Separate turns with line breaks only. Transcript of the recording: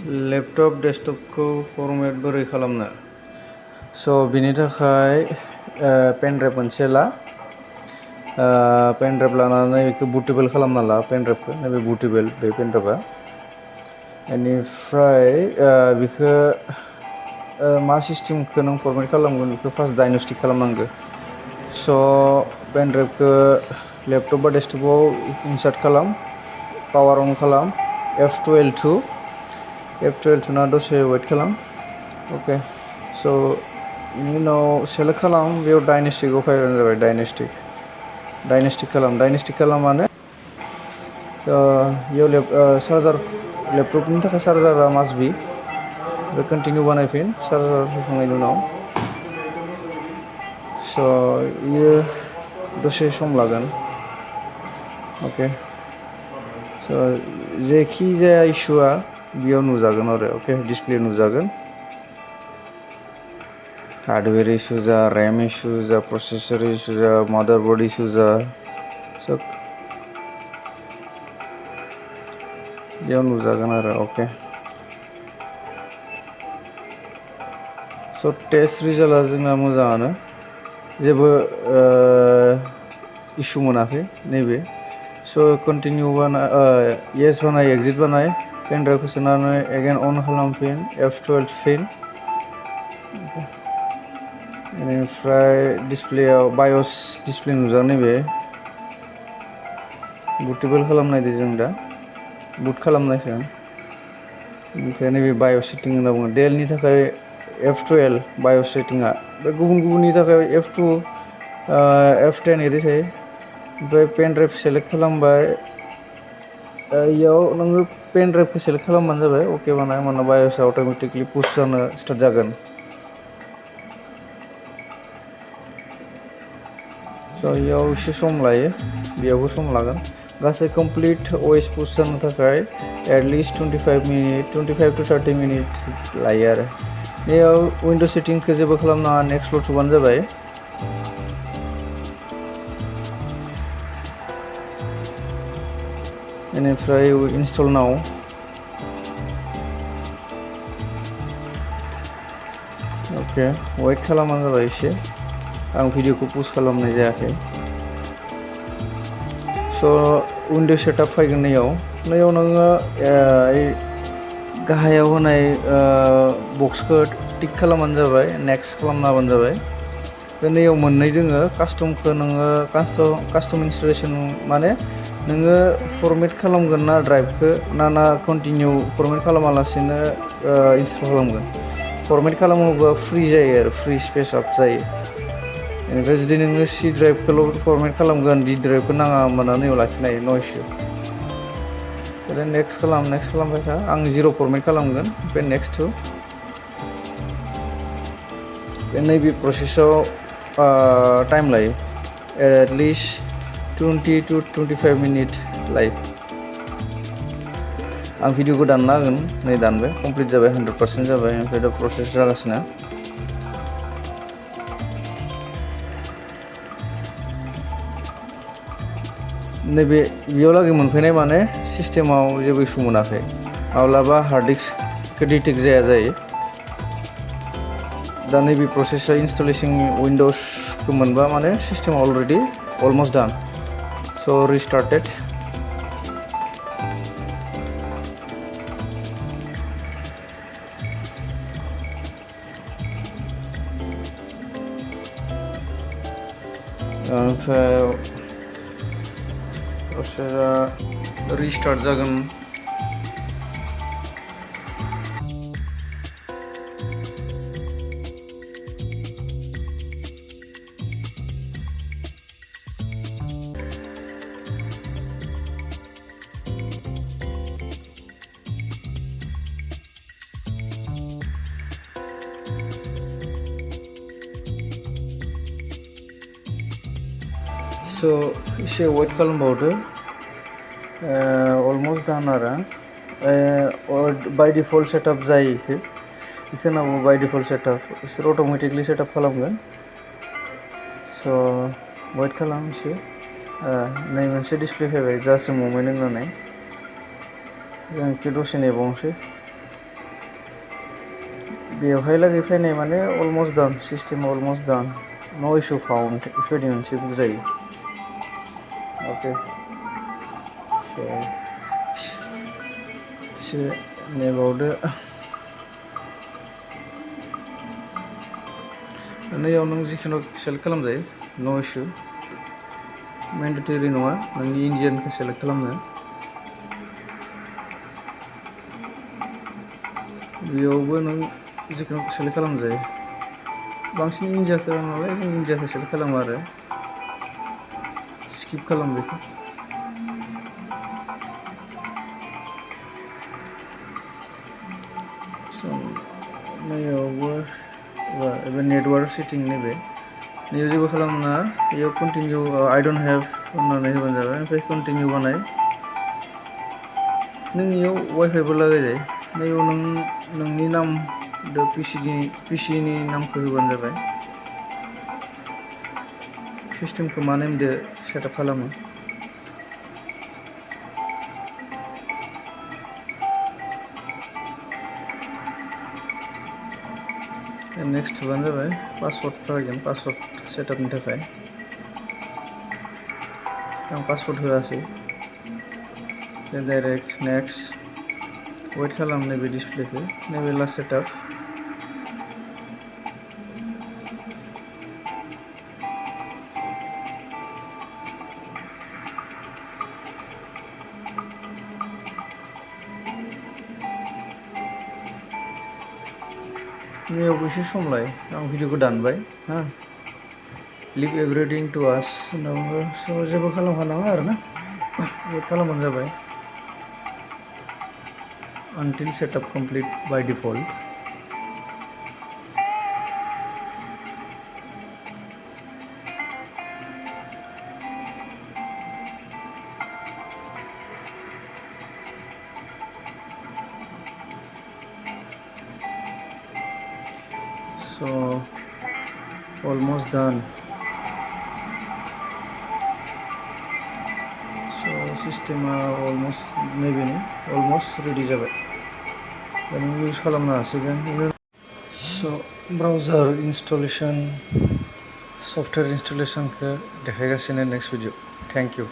laptop desktop को format बोरै खालामनो स' बिनि थाखाय पेन ड्राइभ मोनसे ला पेन ड्राइभ लानानै बेखौ बुटेबल खालामना ला पेन ड्राइभखौ नैबे बुटेबल बे पेन ड्राइभआ बेनिफ्राय बेखौ मा सिस्टेमखौ नों फर्मेट खालामगोन बेखौ फार्स्ट डायग्नोस्टिक खालामनांगौ स' पेन ड्राइभखौ लैपटॉप बा डेस्कटॉपआव इनसार्ट खालाम पावार अन खालाम F12 ना दसे वेट खालाम ओके स' बेनि उनाव सेलेक्ट खालाम बेयाव डायग्नोस्टिकआव फैबानो जाबाय डायग्नोस्टिक खालाम माने बेयाव चार्जार लैपटॉपनि थाखाय चार्जारा मास्ट बी बे कन्टिन्यू बानायफिन चार्जार होखांनायनि उनाव स' बेयो दसे सम लागोन ओके स' जेखि जाया इशुआ बेयाव नुजागोन आरो ओके डिसप्ले नुजागोन हार्डवेयर इशू जा रैम इशू जा प्रोसेसर इशू जा मदरबोर्ड इशू जा सब बेयाव नुजागोन आरो ओके स' टेस्ट रिजाल्टआ जोंना मोजाङानो जेबो इशू मोनाखै नैबे स' कन्टिन्यू येस बानाय एग्जिट बानाय पेन ड्राइभखौ सोनानै एगेन अन खालामफिन F12 फिन बेनिफ्राय डिसप्लेयाव बायस डिसप्ले नुजागोन नैबे बुटेबल खालामनायदो जों दा बुट खालामनायखौ ओमफ्राय नैबे बायस सेटिं होनना बुङो डेलनि थाखाय F12 बायस सेटिंआ बे गुबुननि थाखाय F2 F10 इदि थायो ओमफ्राय पेन ड्राइभ सेलेक्ट खालामबाय इयाव नोङो पेन ड्राइभखौ सेलेक्ट खालामबानो जाबाय अके बानाय मानोना बायसआ अट'मेटिकलि पुश जानो स्टार्ट जागोन स' इयाव एसे सम लायो बेयावबो सम लागोन गासै कमप्लिट OS पुश जानो थाखाय एटलिस्ट 25 to 30 मिनिट लायो आरो बेयाव विंडो सेटिंखौ जेबो खालामनाङा नेक्स्टल' थुबानो जाबाय बेनिफ्राय इनस्टल नाव ओके वेट खालामबानो जाबाय एसे आं भिडिअखौ पुश खालामनाय जायाखै स' विंडो सेटआप फैगोन नैयाव नोङो गाहायाव होनाय बक्सखौ टिक खालामबानो जाबाय नेक्स्ट खालामना होबानो जाबाय बे नैयाव मोननै दोङो कास्टमखौ नोङो कास्टम इनस्टलेशन माने नोङो फर्मेट खालामगोन ना ड्राइभखौ ना कन्टिनिउ फर्मेट खालामालासेनो इनस्टल खालामगोन फर्मेट खालामोबा फ्रि जायो आरो फ्रि स्पेस आप जायो बेनिफ्राय जुदि नोङो C ड्राइभखौल' फर्मेट खालामगोन D ड्राइभखौ नाङा होमबाना नैयाव लाखिनो हायो नो इशु ओमफ्राय नेक्स्ट खालामबाय था आं 0 फर्मेट खालामगोन ओमफ्राय नेक्स्ट बे नैबे प्रसेसआव टाइम लायो एटलिस्ट 20 to 25 मिनिट लायो आं भिडिअखौ दानना होगोन नै दानबाय कमप्लिट जाबाय 100% जाबाय ओमफ्राय दा प्रसेस जागासिनो नैबे बेयाव लागै मोनफैनाय माने सिस्टेमाव जेबो इसु मोनाखै माब्लाबा हार्ड डिस्कखौ डिटेक्ट जायो दा नैबे प्रसेसा इनस्टलेशन विंडोजखौ मोनबा माने सिस्टेमा अलरेडि अलमोस्ट डान स' रिस्टार्टेड ओमफ्राय प्रसेसा रिस्टार्ट जागोन स' एसे वेट खालामबावदो अलमोस्ट डान आरो बाय डिफल्ट सेटआप जायो बेखौ होनांगौ बाय डिफल्ट सेटआप बिसोर अट'मेटिकलि सेटआप खालामगोन स' वेट खालाम एसे नै मोनसे डिसप्ले फैबाय जास्ट मोमेन्ट होननानै जों बेखौ दसे नेबावनोसै बेवहाय लागै फैनाय माने अलमस्ट डान सिस्टेमा अलमस्ट डान नो इशु फाउन्ड बेफोरबायदि मोनसे बुजायो अके स' एसे नेबावदो नैयाव नों जिखुनु सेलेक्ट खालामजायो नो इशु मेन्डेटरि नङा नोंनि इन्डियानखौ सेलेक्ट खालामनो बेयावबो नों जिखुनु सेलेक्ट खालामजायो बांसिन इन्डियाखौ नालाय जों इन्डियाखौ सेलेक्ट खालामो आरो स्किप खालाम बेखौ नैयावबो एबा नेटवार्क सेटिं नैबे नैयाव जेबो खालामना बेयाव कन्टिनिउ आइ डन्ट हेभ होननानै होबानो जाबाय ओमफ्राय कन्टिनिउ बानाय नों इयाव वाइफाइबो लागायजायो नैयाव नों नोंनि नाम पिसिनि नामखौ होबानो जाबाय सिस्टेमखौ मा नेमदो सेटआप खालामो नेक्स्ट होबानो जाबाय पासवर्ड फैगोन पासवर्ड सेटआपनि थाखाय आं पासवर्ड होआसै डाइरेक्ट नेक्स्ट वेट खालाम नैबे डिसप्लेखौ नैबे लास्ट सेटआप नैयावबो एसे सम लायो आं भिडिअखौ दानबाय हा लिभ एभ्रिथिं टु आस होननांगौ स' जेबो खालामखानाङा आरो ना वेट खालामबानो जाबाय until setup complete by default so almost done so system almost maybe almost ready जाबाय दा नों इउज खालामनो हासिगोन so browser installation सफ्टवेयर इन्स्टलेशनखौ देखायगासिनो नेक्स्ट भिडिअ थेंक इउ